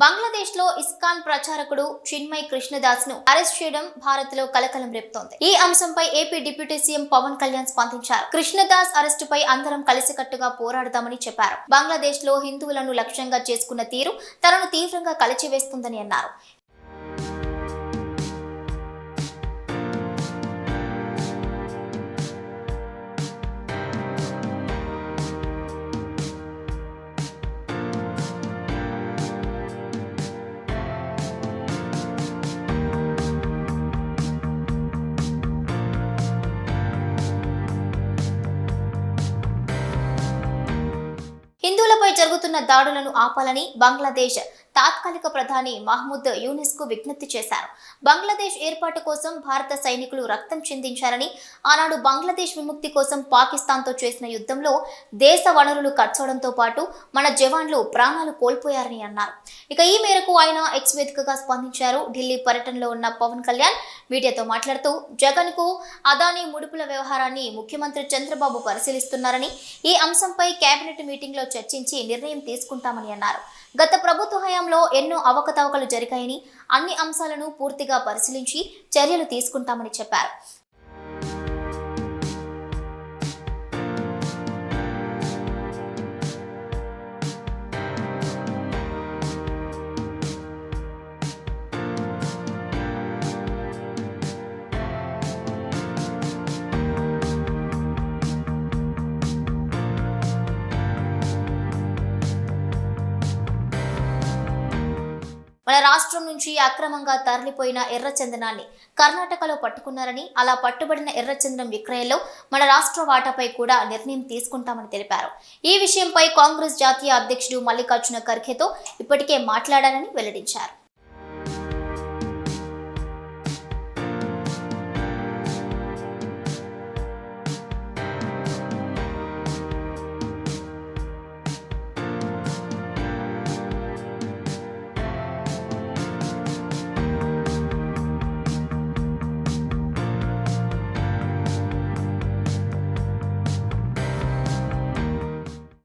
బంగ్లాదేశ్ లో ఇస్కాన్ ప్రచారకుడు చిన్మయ్ కృష్ణదాస్ ను అరెస్ట్ చేయడం భారత్ లో కలకలం రేపుతోంది. ఈ అంశంపై AP deputy CM Pawan Kalyan స్పందించారు. కృష్ణదాస్ అరెస్టుపై అందరం కలిసికట్టుగా పోరాడదామని చెప్పారు. బంగ్లాదేశ్ లో హిందువులను లక్ష్యంగా చేసుకున్న తీరు తనను తీవ్రంగా కలిచివేస్తుందని అన్నారు. హిందువులపై జరుగుతున్న దాడులను ఆపాలని బంగ్లాదేశ్ తాత్కాలిక ప్రధాని మహ్మూద్ యూనిస్ కు విజ్ఞప్తి చేశారు. బంగ్లాదేశ్ ఏర్పాటు కోసం భారత సైనికులు రక్తం చిందించారని, ఆనాడు బంగ్లాదేశ్ విముక్తి కోసం పాకిస్తాన్ తో చేసిన యుద్ధంలో దేశ వనరులు ఖర్చవడంతో పాటు మన జవాన్లు ప్రాణాలు కోల్పోయారని అన్నారు. ఇక ఈ మేరకు ఆయన ఎక్స్ వేదికగా స్పందించారు. ఢిల్లీ పర్యటనలో ఉన్న పవన్ కళ్యాణ్ మీడియాతో మాట్లాడుతూ జగన్ కు అదానీ ముడుపుల వ్యవహారాన్ని ముఖ్యమంత్రి చంద్రబాబు పరిశీలిస్తున్నారని, ఈ అంశంపై కేబినెట్ మీటింగ్ లో చర్చించి నిర్ణయం తీసుకుంటామని అన్నారు. గత ప్రభుత్వ హయాంలో ఎన్నో అవకతవకలు జరిగాయని, అన్ని అంశాలను పూర్తిగా పరిశీలించి చర్యలు తీసుకుంటామని చెప్పారు. మన రాష్ట్రం నుంచి అక్రమంగా తరలిపోయిన ఎర్రచందనాన్ని కర్ణాటకలో పట్టుకున్నారని, అలా పట్టుబడిన ఎర్రచందనం విక్రయంలో మన రాష్ట్ర వాటాపై కూడా నిర్ణయం తీసుకుంటామని తెలిపారు. ఈ విషయంపై కాంగ్రెస్ జాతీయ అధ్యక్షుడు మల్లికార్జున ఖర్గేతో ఇప్పటికే మాట్లాడారని వెల్లడించారు.